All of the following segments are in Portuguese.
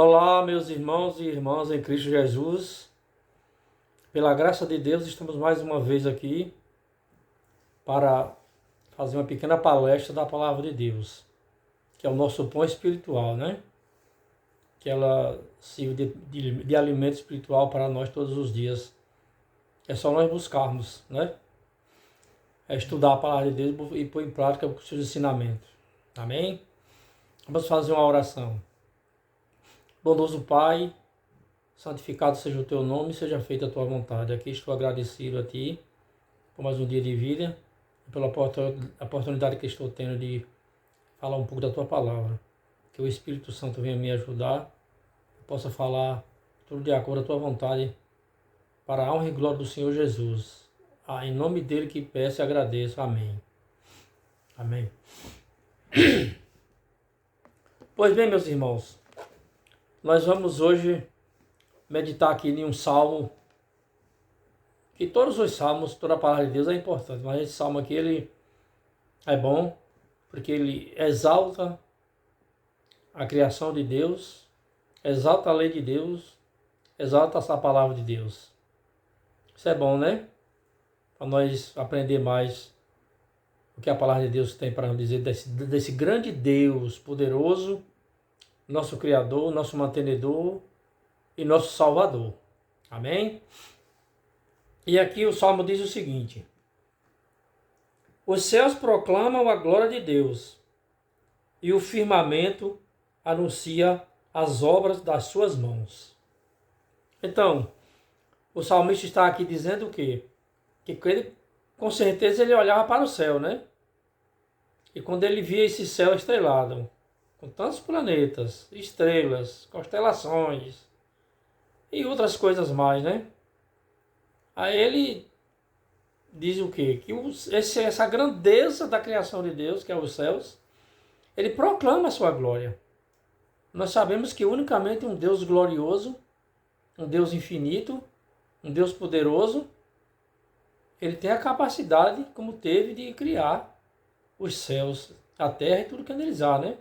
Olá, meus irmãos e irmãs em Cristo Jesus. Pela graça de Deus, estamos mais uma vez aqui para fazer uma pequena palestra da Palavra de Deus, que é o nosso pão espiritual, né? Que ela sirva de alimento espiritual para nós todos os dias. É só nós buscarmos, né? É estudar a Palavra de Deus e pôr em prática os seus ensinamentos. Amém? Vamos fazer uma oração. Bondoso Pai, santificado seja o teu nome, seja feita a tua vontade. Aqui estou agradecido a ti por mais um dia de vida e pela oportunidade que estou tendo de falar um pouco da tua palavra. Que o Espírito Santo venha me ajudar, eu possa falar tudo de acordo com a tua vontade, para a honra e glória do Senhor Jesus. Em nome dele que peço e agradeço. Amém. Amém. Pois bem, meus irmãos, nós vamos hoje meditar aqui em um salmo, que todos os salmos, toda a palavra de Deus é importante, mas esse salmo aqui ele é bom, porque ele exalta a criação de Deus, exalta a lei de Deus, exalta essa palavra de Deus. Isso é bom, né? Para nós aprender mais o que a palavra de Deus tem para nos dizer desse grande Deus poderoso, nosso Criador, nosso mantenedor e nosso Salvador. Amém? E aqui o Salmo diz o seguinte: os céus proclamam a glória de Deus, e o firmamento anuncia as obras das suas mãos. Então, o salmista está aqui dizendo o quê? Que ele, com certeza ele olhava para o céu, né? E quando ele via esse céu estrelado, com tantos planetas, estrelas, constelações e outras coisas mais, né? Aí ele diz o quê? Que essa grandeza da criação de Deus, que é os céus, ele proclama a sua glória. Nós sabemos que unicamente um Deus glorioso, um Deus infinito, um Deus poderoso, ele tem a capacidade, como teve, de criar os céus, a terra e tudo que neles há, né?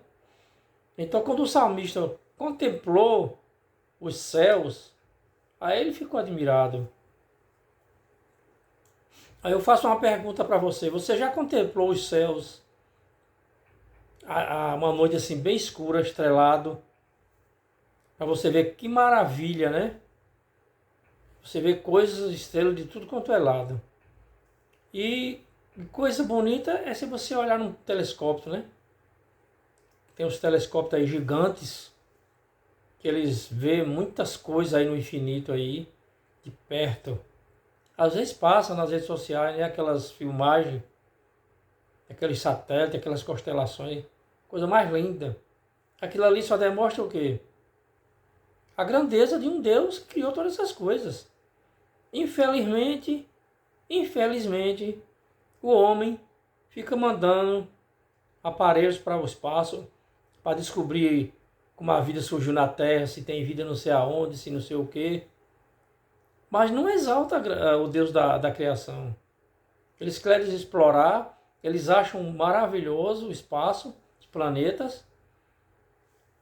Então, quando o salmista contemplou os céus, aí ele ficou admirado. Aí eu faço uma pergunta para você. Você já contemplou os céus uma noite assim bem escura, estrelado, para você ver que maravilha, né? Você vê coisas, estrelas de tudo quanto é lado. E coisa bonita é se você olhar num telescópio, né? Tem uns telescópios aí gigantes, que eles vêem muitas coisas aí no infinito aí, de perto. Às vezes passa nas redes sociais, né, aquelas filmagens, aqueles satélites, aquelas constelações, coisa mais linda. Aquilo ali só demonstra o quê? A grandeza de um Deus que criou todas essas coisas. Infelizmente, o homem fica mandando aparelhos para o espaço para descobrir como a vida surgiu na Terra, se tem vida não sei aonde, se não sei o quê. Mas não exalta o Deus da criação. Eles querem explorar, eles acham maravilhoso o espaço, os planetas,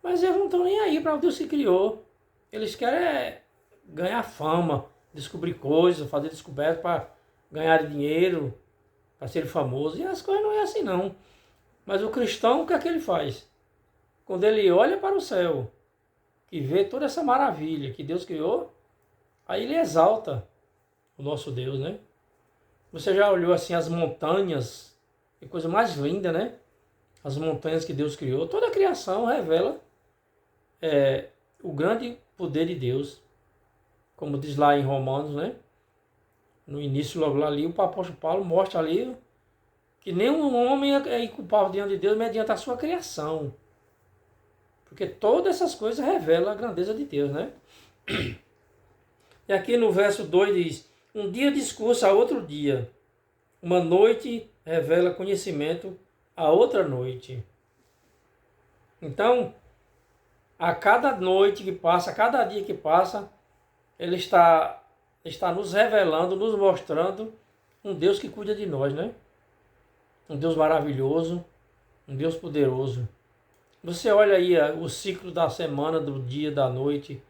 mas eles não estão nem aí para o Deus que criou. Eles querem ganhar fama, descobrir coisas, fazer descobertas para ganhar dinheiro, para ser famoso. E as coisas não é assim não. Mas o cristão, o que é que ele faz? Quando ele olha para o céu, que vê toda essa maravilha que Deus criou, aí ele exalta o nosso Deus, né? Você já olhou assim as montanhas, que coisa mais linda, né? As montanhas que Deus criou. Toda a criação revela o grande poder de Deus. Como diz lá em Romanos, né? No início, logo lá ali, o apóstolo Paulo mostra ali que nenhum homem é inculpável diante de Deus mediante a sua criação. Porque todas essas coisas revelam a grandeza de Deus, né? E aqui no verso 2 diz: um dia discursa a outro dia, uma noite revela conhecimento a outra noite. Então, a cada noite que passa, a cada dia que passa, ele está nos revelando, nos mostrando um Deus que cuida de nós, né? Um Deus maravilhoso, um Deus poderoso. Você olha aí o ciclo da semana, do dia, da noite,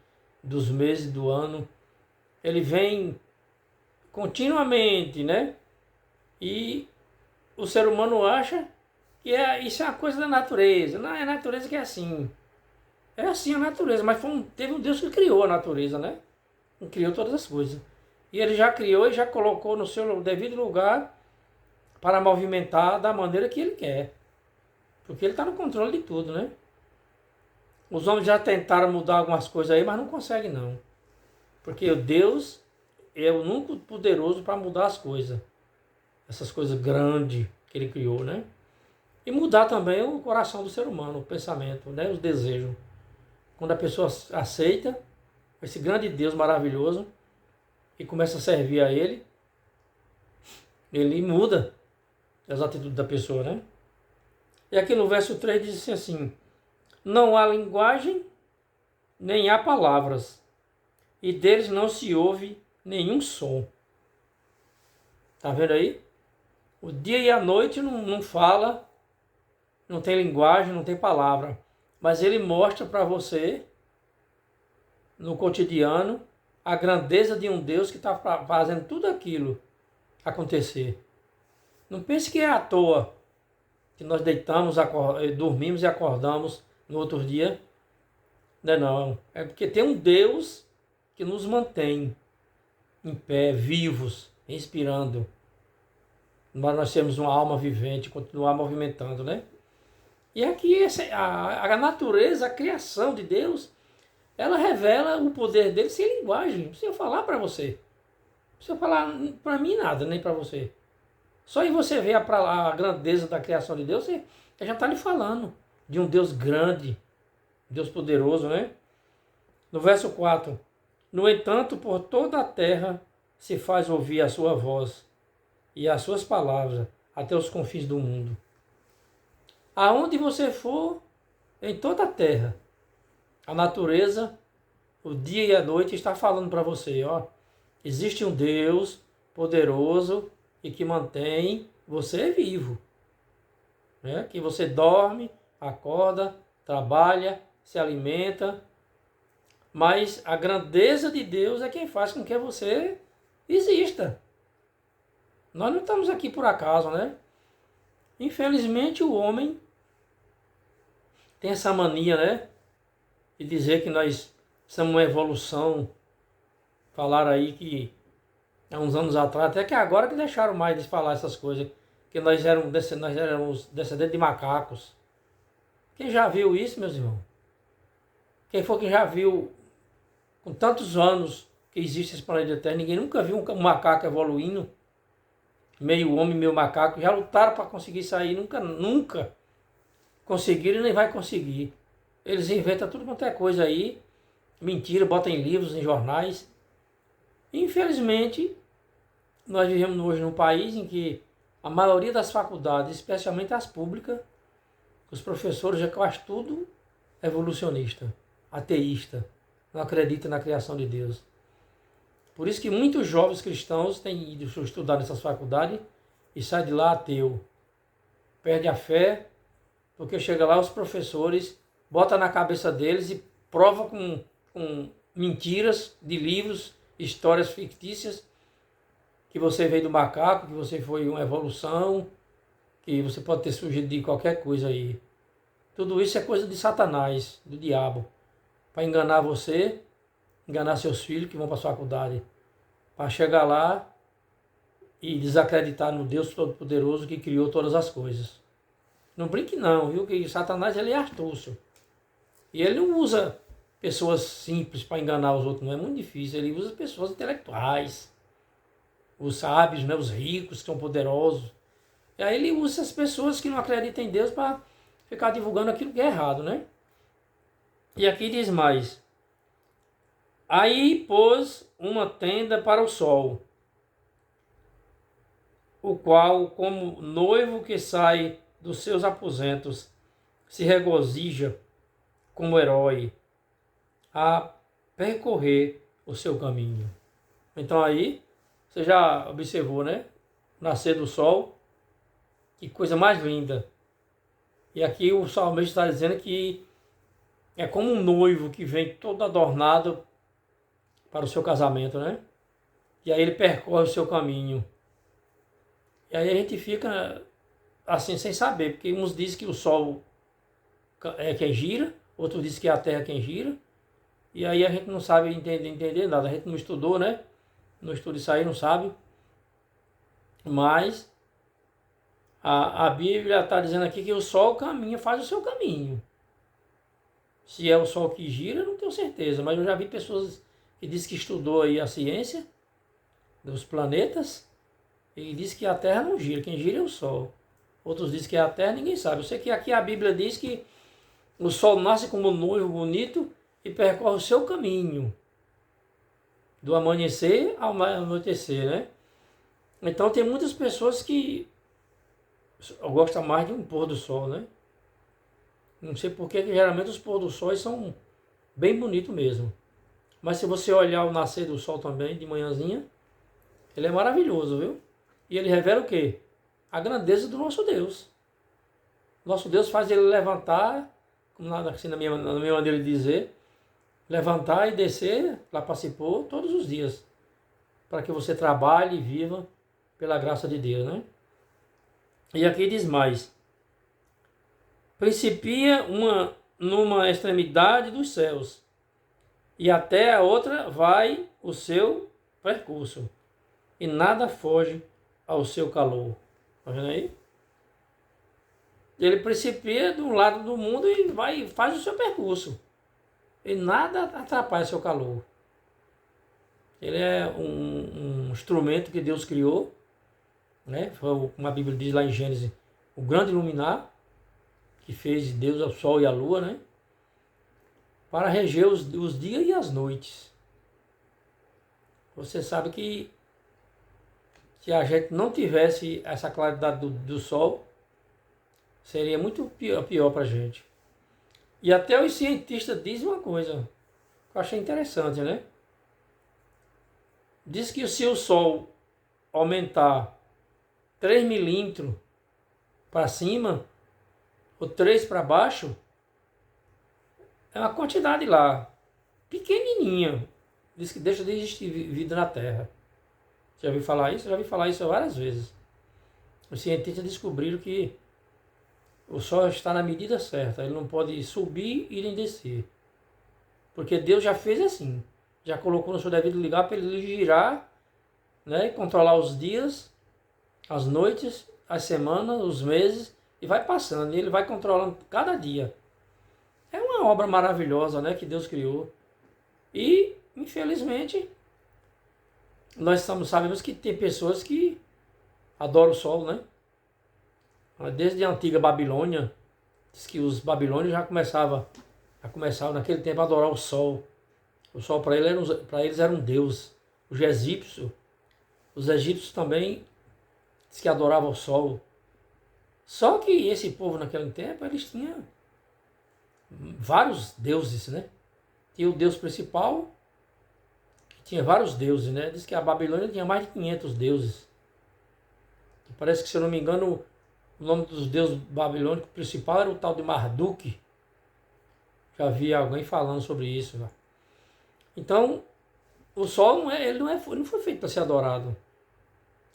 dos meses, do ano. Ele vem continuamente, né? E o ser humano acha que isso é uma coisa da natureza. Não, é a natureza que é assim. É assim a natureza, mas teve um Deus que criou a natureza, né? Que criou todas as coisas. E ele já criou e já colocou no seu devido lugar para movimentar da maneira que ele quer. Porque ele está no controle de tudo, né? Os homens já tentaram mudar algumas coisas aí, mas não conseguem não. Porque Deus é o único poderoso para mudar as coisas. Essas coisas grandes que ele criou, né? E mudar também o coração do ser humano, o pensamento, né? Os desejos. Quando a pessoa aceita esse grande Deus maravilhoso e começa a servir a ele, ele muda as atitudes da pessoa, né? E aqui no verso 3 diz assim: não há linguagem, nem há palavras, e deles não se ouve nenhum som. Tá vendo aí? O dia e a noite não fala, não tem linguagem, não tem palavra. Mas ele mostra para você, no cotidiano, a grandeza de um Deus que está fazendo tudo aquilo acontecer. Não pense que é à toa que nós deitamos, dormimos e acordamos no outro dia. Não. É porque tem um Deus que nos mantém em pé, vivos, respirando. Nós temos uma alma vivente, continuar movimentando, né? E aqui a natureza, a criação de Deus, ela revela o poder dele sem linguagem. Não precisa falar para você. Não precisa falar para mim nada, nem para você. Só em você ver a grandeza da criação de Deus, você já está lhe falando de um Deus grande, Deus poderoso, né? No verso 4. No entanto, por toda a terra se faz ouvir a sua voz e as suas palavras até os confins do mundo. Aonde você for, em toda a terra, a natureza, o dia e a noite está falando para você, ó, existe um Deus poderoso e que mantém você vivo, né? Que você dorme, acorda, trabalha, se alimenta, mas a grandeza de Deus é quem faz com que você exista. Nós não estamos aqui por acaso, né? Infelizmente o homem tem essa mania, né? De dizer que nós somos uma evolução. Falaram aí que há uns anos atrás, até que agora que deixaram mais de falar essas coisas, que nós éramos descendentes de macacos. Quem já viu isso, meus irmãos? Quem for que já viu, com tantos anos que existe esse planeta Terra, ninguém nunca viu um macaco evoluindo, meio homem, meio macaco, já lutaram para conseguir sair, nunca conseguiram e nem vai conseguir. Eles inventam tudo quanto é coisa aí, mentira, botam em livros, em jornais. Infelizmente, nós vivemos hoje num país em que a maioria das faculdades, especialmente as públicas, os professores já quase tudo evolucionista, ateísta, não acredita na criação de Deus. Por isso que muitos jovens cristãos têm ido estudar nessas faculdades e saem de lá ateu. Perde a fé, porque chega lá os professores, botam na cabeça deles e prova com mentiras de livros, histórias fictícias, que você veio do macaco, que você foi uma evolução, que você pode ter surgido de qualquer coisa aí. Tudo isso é coisa de Satanás, do diabo, para enganar você, enganar seus filhos que vão para a faculdade, para chegar lá e desacreditar no Deus Todo-Poderoso que criou todas as coisas. Não brinque não, viu? Que Satanás ele é astúcio. E ele não usa pessoas simples para enganar os outros, não é muito difícil. Ele usa pessoas intelectuais, os sábios, né? Os ricos, que são poderosos. E aí ele usa essas pessoas que não acreditam em Deus para ficar divulgando aquilo que é errado, né? E aqui diz mais. Aí pôs uma tenda para o sol, o qual, como noivo que sai dos seus aposentos, se regozija como herói a percorrer o seu caminho. Então aí, você já observou, né? Nascer do sol, que coisa mais linda. E aqui o salmista está dizendo que é como um noivo que vem todo adornado para o seu casamento, né? E aí ele percorre o seu caminho. E aí a gente fica assim sem saber, porque uns dizem que o sol é quem gira, outros dizem que é a terra quem gira. E aí a gente não sabe entender nada. A gente não estudou, né? Não estuda isso aí, não sabe. Mas a Bíblia está dizendo aqui que o sol caminha, faz o seu caminho. Se é o sol que gira, eu não tenho certeza. Mas eu já vi pessoas que dizem que estudou aí a ciência dos planetas e diz que a Terra não gira, quem gira é o Sol. Outros dizem que é a Terra, ninguém sabe. Eu sei que aqui a Bíblia diz que o Sol nasce como um noivo bonito e percorre o seu caminho, do amanhecer ao anoitecer, né? Então tem muitas pessoas que gostam mais de um pôr do sol, né? Não sei porque que geralmente os pôr do sol são bem bonitos mesmo. Mas se você olhar o nascer do sol também, de manhãzinha, ele é maravilhoso, viu? E ele revela o quê? A grandeza do nosso Deus. Nosso Deus faz ele levantar, como assim na minha maneira de dizer, levantar e descer lá para se pôr todos os dias. Para que você trabalhe e viva pela graça de Deus, né? E aqui diz mais. Principia numa extremidade dos céus, e até a outra vai o seu percurso, e nada foge ao seu calor. Está vendo aí? Ele principia de um lado do mundo e faz o seu percurso. E nada atrapalha seu calor. Ele é um instrumento que Deus criou, né? Foi, como a Bíblia diz lá em Gênesis, o grande luminar, que fez Deus o sol e a lua, né? Para reger os dias e as noites. Você sabe que se a gente não tivesse essa claridade do sol, seria muito pior para a gente. E até os cientistas dizem uma coisa que eu achei interessante, né? Diz que se o sol aumentar 3 milímetros para cima, ou 3 para baixo, é uma quantidade lá, pequenininha. Diz que deixa de existir vida na Terra. Já ouviu falar isso? Já ouvi falar isso várias vezes. Os cientistas descobriram que o Sol está na medida certa. Ele não pode subir e nem descer. Porque Deus já fez assim. Já colocou no seu devido lugar para ele girar, né, e controlar os dias, as noites, as semanas, os meses, e vai passando. E ele vai controlando cada dia. É uma obra maravilhosa, né, que Deus criou. E, infelizmente, nós sabemos que tem pessoas que adoram o sol, né? Desde a antiga Babilônia, diz que os babilônios já começavam naquele tempo a adorar o sol. O sol para eles era um deus. Os egípcios também diz que adoravam o sol. Só que esse povo naquele tempo, eles tinham vários deuses, né? Tinha o deus principal, que tinha vários deuses, né? Diz que a Babilônia tinha mais de 500 deuses. E parece que, se eu não me engano, o nome dos deuses babilônicos principal era o tal de Marduk. Já vi alguém falando sobre isso. Né? Então, o sol ele não foi feito para ser adorado.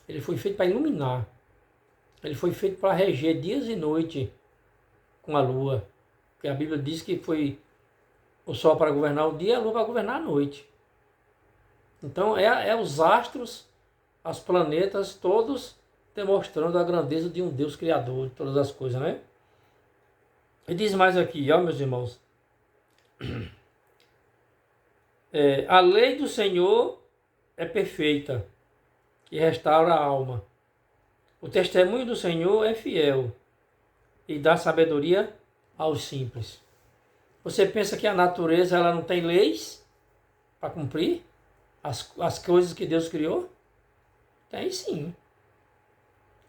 Ele foi feito para iluminar. Ele foi feito para reger dias e noite com a lua. Porque a Bíblia diz que foi o sol para governar o dia e a lua para governar a noite. Então, é os astros, os planetas, todos demonstrando a grandeza de um Deus criador de todas as coisas, né? E diz mais aqui, ó, meus irmãos. A lei do Senhor é perfeita e restaura a alma. O testemunho do Senhor é fiel e dá sabedoria aos simples. Você pensa que a natureza ela não tem leis para cumprir? As coisas que Deus criou? Tem sim.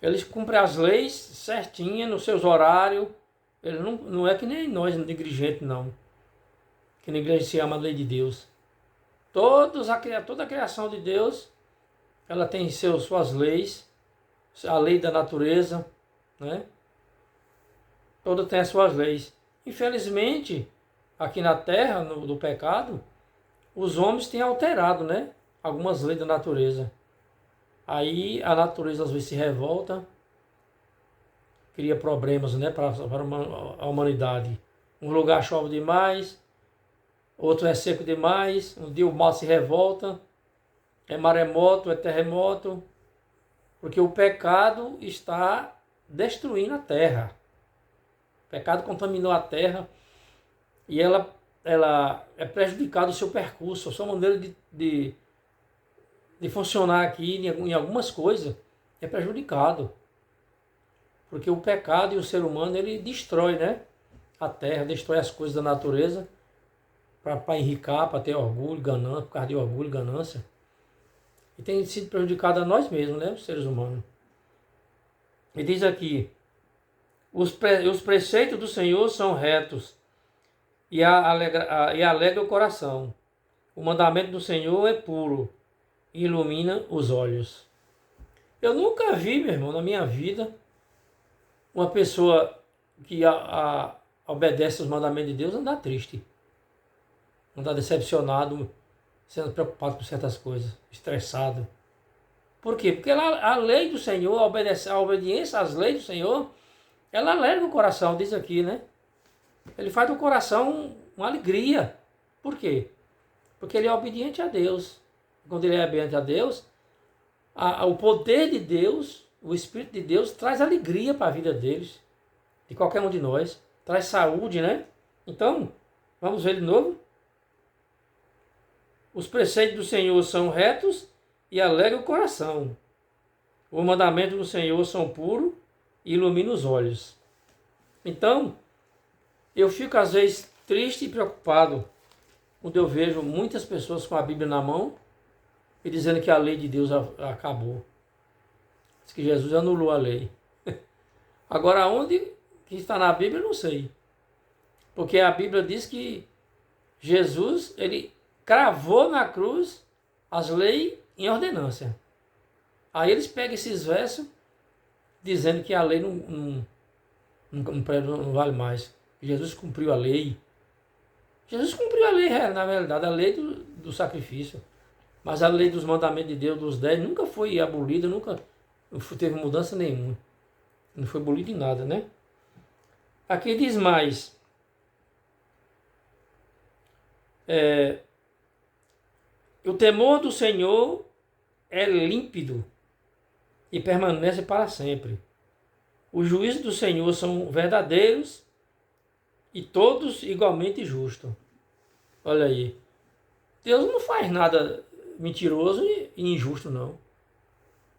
Eles cumprem as leis certinhas, nos seus horários. Eles não é que nem nós, negligentes, não. Que negligenciamos a lei de Deus. Toda a criação de Deus, ela tem suas leis. A lei da natureza, né? toda tem as suas leis. Infelizmente, aqui na terra, do pecado, os homens têm alterado, né? Algumas leis da natureza. Aí a natureza às vezes se revolta, cria problemas, né, para a humanidade. Um lugar chove demais, outro é seco demais, um dia o mar se revolta, é maremoto, é terremoto, porque o pecado está destruindo a terra. O pecado contaminou a terra e ela é prejudicada o seu percurso, a sua maneira de funcionar aqui em algumas coisas é prejudicado. Porque o pecado e o ser humano, ele destrói, né, a terra, destrói as coisas da natureza para enricar, para ter orgulho, ganância, por causa de orgulho, ganância. E tem sido prejudicado a nós mesmos, né, os seres humanos. E diz aqui, os preceitos do Senhor são retos e alegra o coração. O mandamento do Senhor é puro e ilumina os olhos. Eu nunca vi, meu irmão, na minha vida, uma pessoa que obedece aos mandamentos de Deus andar triste, andar decepcionado, sendo preocupado com certas coisas, estressado. Por quê? Porque a lei do Senhor, a obediência às leis do Senhor, ela alegra o coração, diz aqui, né? Ele faz do coração uma alegria. Por quê? Porque ele é obediente a Deus. Quando ele é obediente a Deus, o poder de Deus, o Espírito de Deus traz alegria para a vida deles, de qualquer um de nós. Traz saúde, né? Então, vamos ver de novo. Os preceitos do Senhor são retos e alegram o coração. O mandamento do Senhor são puros e iluminam os olhos. Então, eu fico às vezes triste e preocupado quando eu vejo muitas pessoas com a Bíblia na mão e dizendo que a lei de Deus acabou. Diz que Jesus anulou a lei. Agora, onde que está na Bíblia, eu não sei. Porque a Bíblia diz que Jesus, ele cravou na cruz as leis em ordenância. Aí eles pegam esses versos dizendo que a lei não vale mais. Jesus cumpriu a lei. Jesus cumpriu a lei, na verdade, a lei do sacrifício. Mas a lei dos mandamentos de Deus, dos 10, nunca foi abolida, nunca teve mudança nenhuma. Não foi abolido em nada, né? Aqui diz mais. O temor do Senhor é límpido e permanece para sempre. Os juízos do Senhor são verdadeiros e todos igualmente justos. Olha aí. Deus não faz nada mentiroso e injusto, não.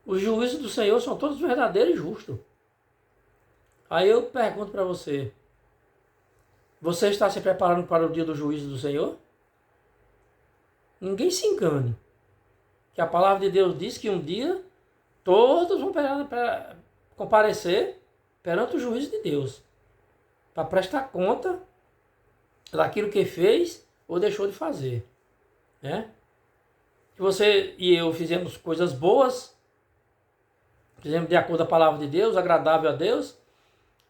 Os juízos do Senhor são todos verdadeiros e justos. Aí eu pergunto para você. Você está se preparando para o dia do juízo do Senhor? Ninguém se engane. Que a palavra de Deus diz que um dia todos vão comparecer perante o juízo de Deus. Para prestar conta daquilo que fez ou deixou de fazer. Né? Se você e eu fizemos coisas boas, fizemos de acordo com a palavra de Deus, agradável a Deus,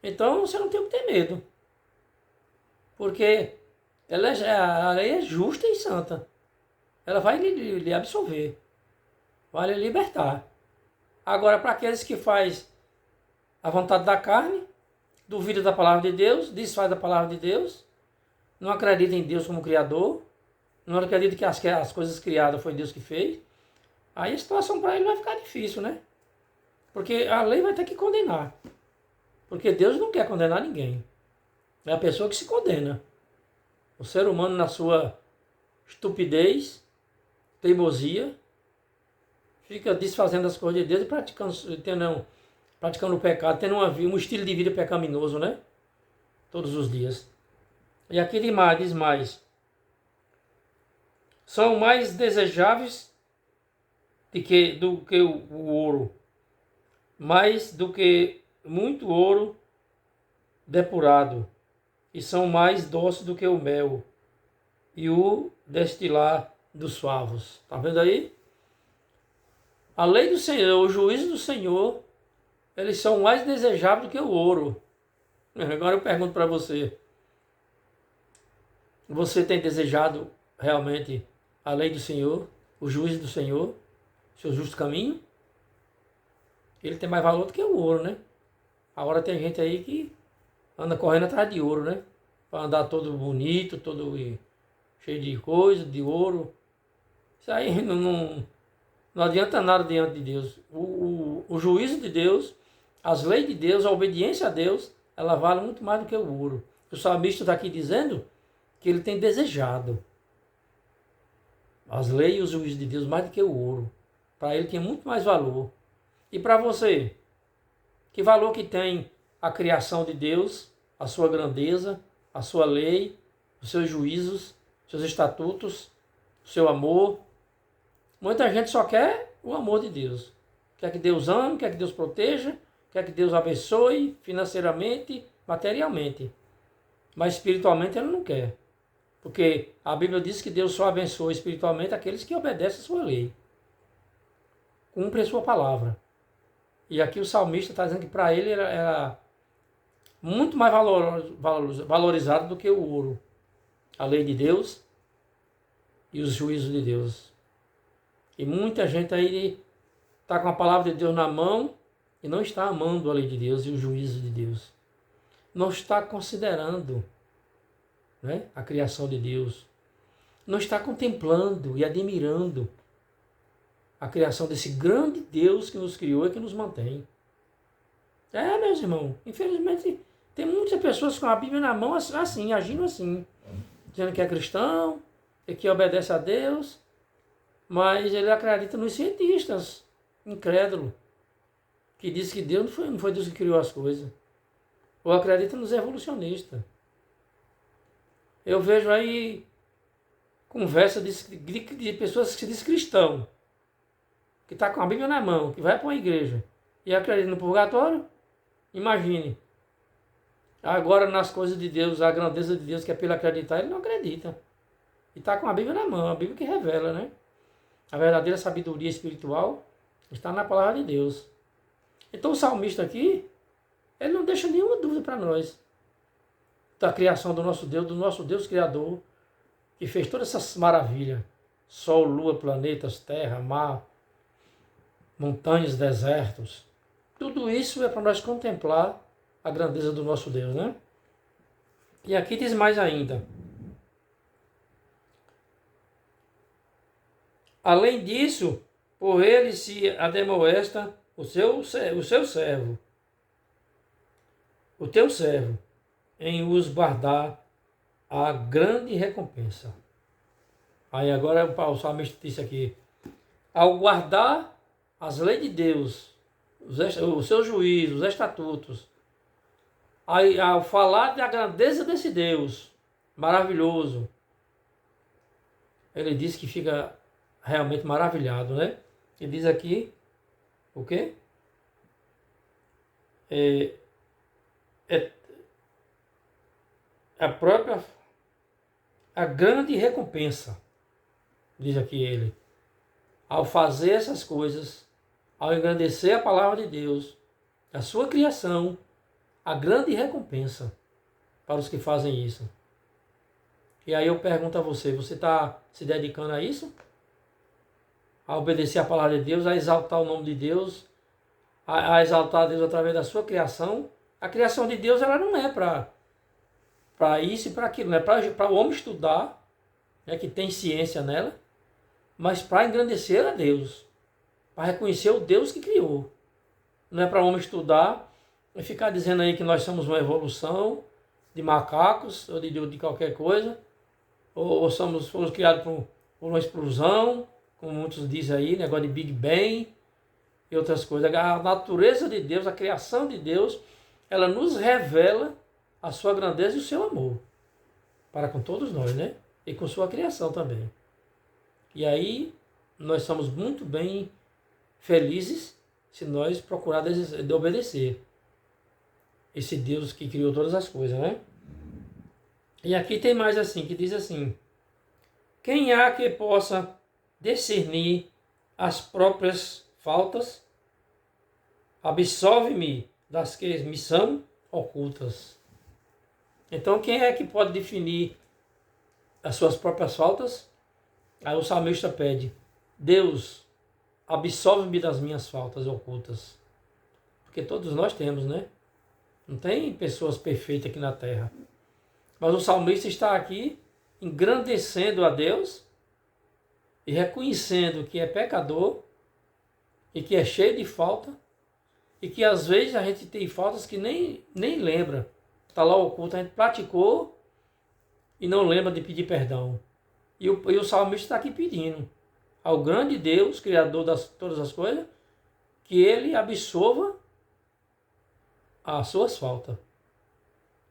então você não tem o que ter medo. Porque a lei é justa e santa. Ela vai lhe absolver. Vai lhe libertar. Agora, para aqueles que faz a vontade da carne, duvida da palavra de Deus, desfaz da palavra de Deus, não acredita em Deus como Criador, não acredita que as coisas criadas foi Deus que fez, aí a situação para ele vai ficar difícil, né? Porque a lei vai ter que condenar. Porque Deus não quer condenar ninguém. É a pessoa que se condena. O ser humano, na sua estupidez, teimosia, fica desfazendo as coisas de Deus e praticando o pecado, tendo um estilo de vida pecaminoso, né? Todos os dias. E aqui diz mais. São mais desejáveis do que o ouro, mais do que muito ouro depurado, e são mais doces do que o mel e o destilar dos favos. Tá vendo aí? A lei do Senhor, o juízo do Senhor, eles são mais desejáveis do que o ouro. Agora eu pergunto para você, você tem desejado realmente a lei do Senhor, o juízo do Senhor, seu justo caminho? Ele tem mais valor do que o ouro, né? Agora tem gente aí que anda correndo atrás de ouro, né? Para andar todo bonito, todo cheio de coisa, de ouro. Isso aí não adianta nada diante de Deus. O juízo de Deus, as leis de Deus, a obediência a Deus, ela vale muito mais do que o ouro. O salmista está aqui dizendo que ele tem desejado as leis e os juízos de Deus mais do que o ouro. Para ele tem muito mais valor. E para você? Que valor que tem a criação de Deus, a sua grandeza, a sua lei, os seus juízos, seus estatutos, o seu amor? Muita gente só quer o amor de Deus. Quer que Deus ame, quer que Deus proteja, quer que Deus abençoe financeiramente, materialmente. Mas espiritualmente ele não quer. Porque a Bíblia diz que Deus só abençoa espiritualmente aqueles que obedecem a sua lei. Cumpre a sua palavra. E aqui o salmista está dizendo que para ele era muito mais valorizado do que o ouro. A lei de Deus e os juízos de Deus. E muita gente aí está com a palavra de Deus na mão e não está amando a lei de Deus e os juízos de Deus. Não está considerando, né, a criação de Deus. Não está contemplando e admirando a criação desse grande Deus que nos criou e que nos mantém. Meus irmãos, infelizmente tem muitas pessoas com a Bíblia na mão assim, agindo assim, dizendo que é cristão e que obedece a Deus, mas ele acredita nos cientistas, incrédulo, que diz que Deus não foi Deus que criou as coisas. Ou acredita nos evolucionistas. Eu vejo aí conversa de pessoas que se diz cristão, que está com a Bíblia na mão, que vai para uma igreja e acredita no purgatório. Imagine. Agora nas coisas de Deus, a grandeza de Deus, que é pelo acreditar, ele não acredita. E está com a Bíblia na mão, a Bíblia que revela, né? A verdadeira sabedoria espiritual está na palavra de Deus. Então o salmista aqui, ele não deixa nenhuma dúvida para nós da criação do nosso Deus Criador, que fez todas essas maravilhas. Sol, lua, planetas, terra, mar, montanhas, desertos. Tudo isso é para nós contemplar a grandeza do nosso Deus, né? E aqui diz mais ainda. Além disso, por ele se ademoesta o seu servo, o teu servo, em os guardar a grande recompensa. Aí agora o salmista disse aqui, ao guardar as leis de Deus, os seus juízos, os estatutos, aí, ao falar da grandeza desse Deus maravilhoso, ele diz que fica realmente maravilhado, né? Ele diz aqui, o quê? A grande recompensa, diz aqui ele, ao fazer essas coisas, ao engrandecer a palavra de Deus, a sua criação, a grande recompensa para os que fazem isso. E aí eu pergunto a você, você está se dedicando a isso? A obedecer a palavra de Deus, a exaltar o nome de Deus, a exaltar a Deus através da sua criação? A criação de Deus ela não é para isso e para aquilo, não é para o homem estudar, né, que tem ciência nela, mas para engrandecer a Deus, para reconhecer o Deus que criou. Não é para o homem estudar e ficar dizendo aí que nós somos uma evolução de macacos ou de qualquer coisa, ou fomos criados por uma explosão, como muitos dizem aí, negócio de Big Bang e outras coisas. A natureza de Deus, a criação de Deus, ela nos revela a sua grandeza e o seu amor para com todos nós, né? E com sua criação também. E aí nós somos muito bem felizes se nós procurarmos de obedecer esse Deus que criou todas as coisas, né? E aqui tem mais assim, que diz assim, quem há que possa discernir as próprias faltas? Absolve-me das que me são ocultas. Então quem é que pode definir as suas próprias faltas? Aí o salmista pede: Deus, absolve-me das minhas faltas ocultas. Porque todos nós temos, né? Não tem pessoas perfeitas aqui na terra. Mas o salmista está aqui engrandecendo a Deus e reconhecendo que é pecador e que é cheio de falta e que às vezes a gente tem faltas que nem lembra. Está lá oculto, a gente praticou e não lembra de pedir perdão. E o salmista está aqui pedindo ao grande Deus, Criador de todas as coisas, que Ele absolva as suas faltas.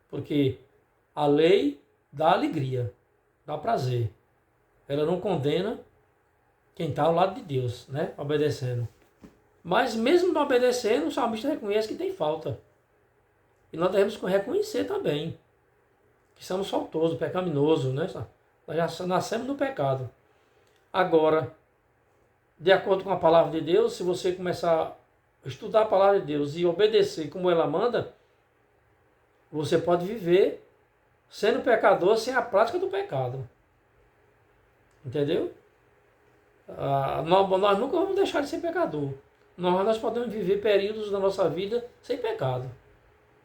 Porque a lei dá alegria, dá prazer. Ela não condena quem está ao lado de Deus, né? Obedecendo. Mas mesmo não obedecendo, o salmista reconhece que tem falta. E nós devemos reconhecer também que somos faltosos, pecaminosos, né? Nós já nascemos no pecado. Agora, de acordo com a palavra de Deus, se você começar a estudar a palavra de Deus e obedecer como ela manda, você pode viver sendo pecador sem a prática do pecado. Entendeu? Nós nunca vamos deixar de ser pecador. Nós podemos viver períodos da nossa vida sem pecado.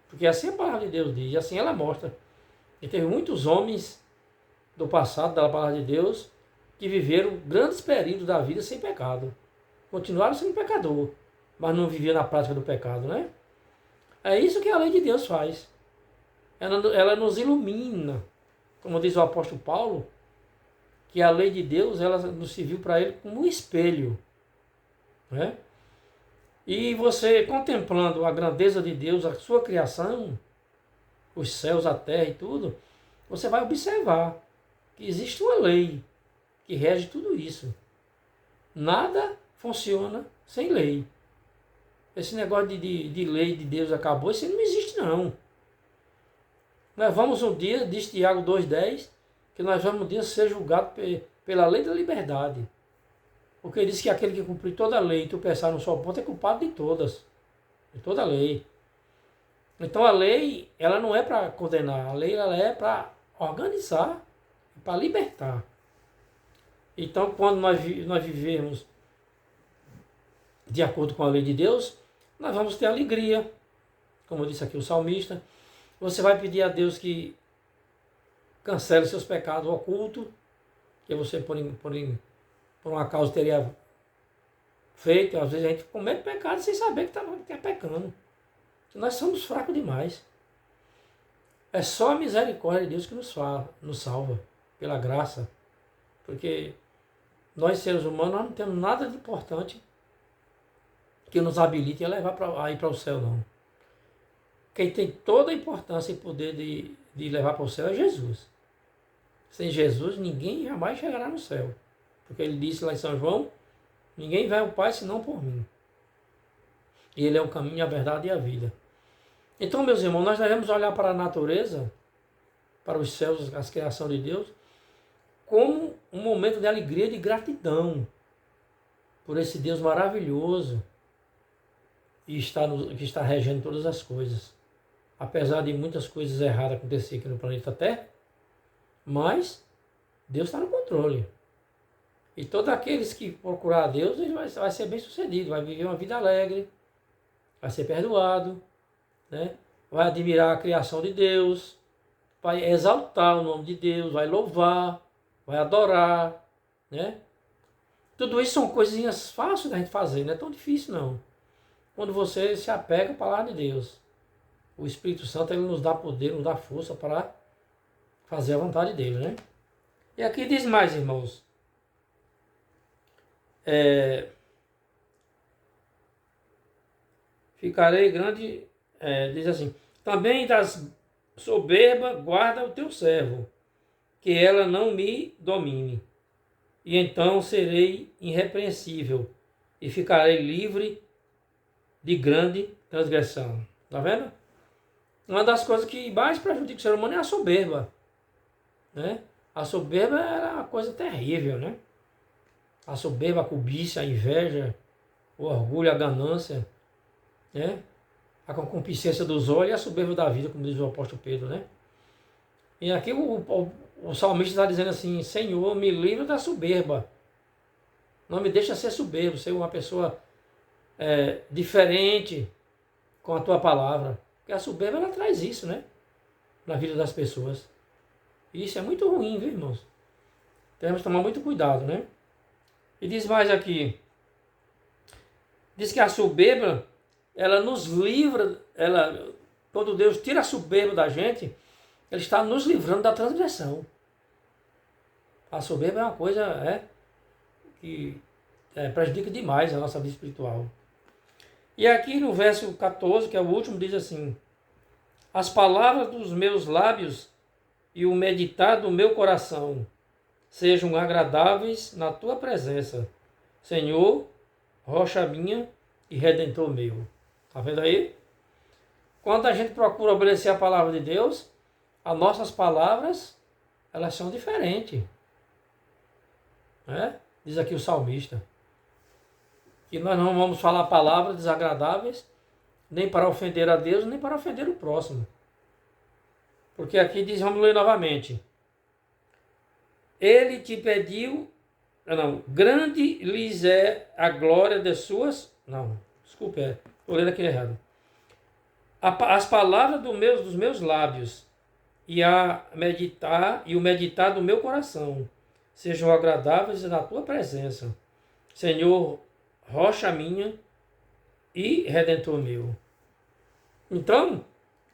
Porque assim a palavra de Deus diz, e assim ela mostra. E teve muitos homens do passado, da palavra de Deus, que viveram grandes períodos da vida sem pecado. Continuaram sendo pecador, mas não viviam na prática do pecado, né? É isso que a lei de Deus faz. Ela nos ilumina. Como diz o apóstolo Paulo, que a lei de Deus, ela nos serviu para ele como um espelho, né? E você contemplando a grandeza de Deus, a sua criação, os céus, a terra e tudo, você vai observar que existe uma lei que rege tudo isso. Nada funciona sem lei. Esse negócio de lei de Deus acabou, isso não existe não. Nós vamos um dia, diz Tiago 2,10, que nós vamos um dia ser julgados pela lei da liberdade. Porque diz que aquele que cumprir toda a lei e tu pensar no só ponto é culpado de todas. De toda a lei. Então a lei, ela não é para condenar. A lei, ela é para organizar, para libertar. Então quando nós vivemos de acordo com a lei de Deus, nós vamos ter alegria. Como disse aqui o salmista. Você vai pedir a Deus que cancele seus pecados ocultos, que você por uma causa teria feito. Às vezes a gente comete pecado sem saber que está pecando. Nós somos fracos demais. É só a misericórdia de Deus que nos salva, pela graça. Porque nós seres humanos nós não temos nada de importante que nos habilite a levar a ir para o céu, não. Quem tem toda a importância e poder de levar para o céu é Jesus. Sem Jesus, ninguém jamais chegará no céu. Porque ele disse lá em São João, ninguém vai ao Pai senão por mim. E ele é o caminho, a verdade e a vida. Então, meus irmãos, nós devemos olhar para a natureza, para os céus, a criação de Deus, como um momento de alegria e de gratidão por esse Deus maravilhoso que está regendo todas as coisas. Apesar de muitas coisas erradas acontecerem aqui no planeta Terra, mas Deus está no controle. E todos aqueles que procurar a Deus, ele vai ser bem sucedido, vai viver uma vida alegre, vai ser perdoado, né? Vai admirar a criação de Deus, vai exaltar o nome de Deus, vai louvar, vai adorar, né? Tudo isso são coisinhas fáceis da gente fazer, não é tão difícil não. Quando você se apega à palavra de Deus, o Espírito Santo ele nos dá poder, nos dá força para fazer a vontade dele, né? E aqui diz mais, irmãos. Ficarei grande, diz assim, também das soberba guarda o teu servo, que ela não me domine. E então serei irrepreensível e ficarei livre de grande transgressão. Tá vendo? Uma das coisas que mais prejudica o ser humano é a soberba, né? A soberba era uma coisa terrível, né? A soberba, a cobiça, a inveja, o orgulho, a ganância, né? A concupiscência dos olhos e a soberba da vida, como diz o apóstolo Pedro, né? E aqui o salmista está dizendo assim, Senhor, me livra da soberba. Não me deixa ser soberbo, ser uma pessoa diferente com a tua palavra. Porque a soberba, ela traz isso, né? Na vida das pessoas. E isso é muito ruim, viu, irmãos? Temos que tomar muito cuidado, né? E diz mais aqui. Diz que a soberba, ela nos livra, quando Deus tira a soberba da gente, Ele está nos livrando da transgressão. A soberba é uma coisa que prejudica demais a nossa vida espiritual. E aqui no verso 14, que é o último, diz assim: as palavras dos meus lábios e o meditar do meu coração sejam agradáveis na tua presença, Senhor, rocha minha e redentor meu. Está vendo aí? Quando a gente procura obedecer a palavra de Deus, as nossas palavras, elas são diferentes. Né? Diz aqui o salmista. Que nós não vamos falar palavras desagradáveis, nem para ofender a Deus, nem para ofender o próximo. Porque aqui diz, vamos ler novamente. Ele te pediu, grande lhes é a glória de suas, estou lendo aqui errado. As palavras dos meus lábios e o meditar do meu coração sejam agradáveis na tua presença, Senhor, rocha minha e redentor meu. Então,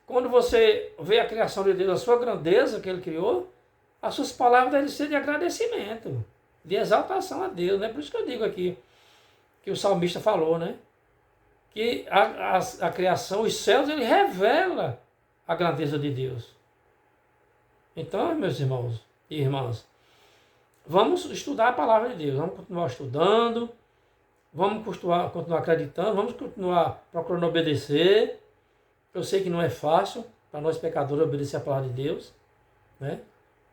quando você vê a criação de Deus, a sua grandeza que Ele criou, as suas palavras devem ser de agradecimento, de exaltação a Deus, né? Por isso que eu digo aqui, que o salmista falou, né? Que a criação, os céus, ele revela a grandeza de Deus. Então, meus irmãos e irmãs, vamos estudar a palavra de Deus, vamos continuar estudando, vamos continuar acreditando, vamos continuar procurando obedecer. Eu sei que não é fácil para nós pecadores obedecer a palavra de Deus, né?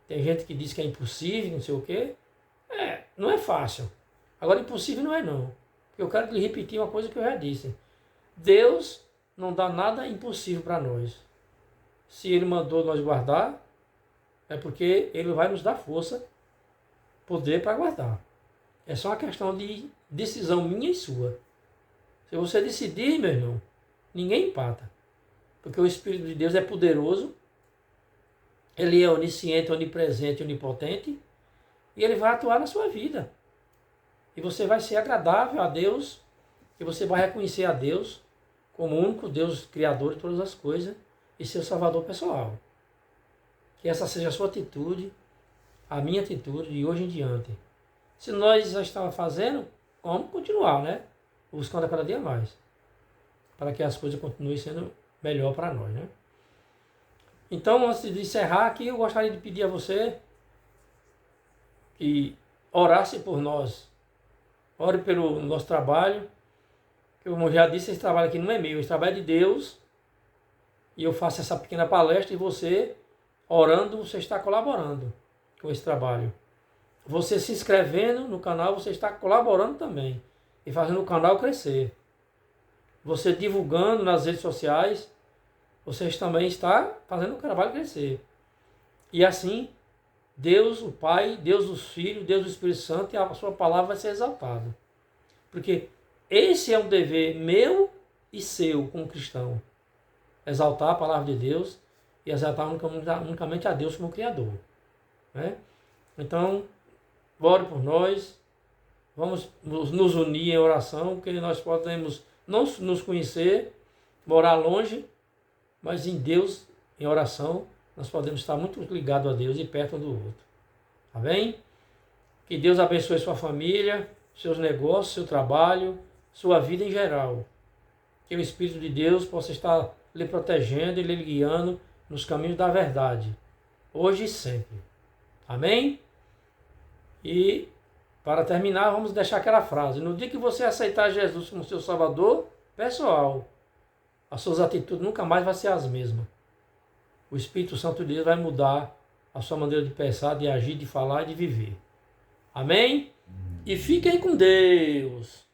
Tem gente que diz que é impossível, não sei o quê. Não é fácil. Agora, impossível não é não. Porque eu quero lhe repetir uma coisa que eu já disse. Deus não dá nada impossível para nós. Se Ele mandou nós guardar, é porque Ele vai nos dar força, poder para guardar. É só uma questão de decisão minha e sua. Se você decidir, meu irmão, ninguém empata. Porque o Espírito de Deus é poderoso, Ele é onisciente, onipresente, onipotente, e Ele vai atuar na sua vida. E você vai ser agradável a Deus, e você vai reconhecer a Deus como o único Deus criador de todas as coisas e seu salvador pessoal. Que essa seja a sua atitude, a minha atitude de hoje em diante. Se nós já estamos fazendo, vamos continuar, né? Buscando a cada dia mais. Para que as coisas continuem sendo melhor para nós, né? Então, antes de encerrar aqui, eu gostaria de pedir a você que orasse por nós. Ore pelo nosso trabalho. Como eu já disse, esse trabalho aqui não é meu, esse trabalho é de Deus. E eu faço essa pequena palestra e você, orando, você está colaborando com esse trabalho. Você se inscrevendo no canal, você está colaborando também. E fazendo o canal crescer. Você divulgando nas redes sociais, você também está fazendo o trabalho crescer. E assim, Deus, o Pai, Deus, o Filho, Deus, o Espírito Santo, e a sua palavra vai ser exaltada. Porque esse é um dever meu e seu como cristão. Exaltar a palavra de Deus e exaltar unicamente a Deus como Criador. Né? Então, ore por nós, vamos nos unir em oração, porque nós podemos não nos conhecer, morar longe, mas em Deus, em oração, nós podemos estar muito ligados a Deus e perto um do outro. Tá bem? Que Deus abençoe sua família, seus negócios, seu trabalho, sua vida em geral. Que o Espírito de Deus possa estar lhe protegendo e lhe guiando nos caminhos da verdade, hoje e sempre. Amém? E, para terminar, vamos deixar aquela frase. No dia que você aceitar Jesus como seu Salvador, pessoal, as suas atitudes nunca mais vão ser as mesmas. O Espírito Santo de Deus vai mudar a sua maneira de pensar, de agir, de falar e de viver. Amém? E fiquem com Deus.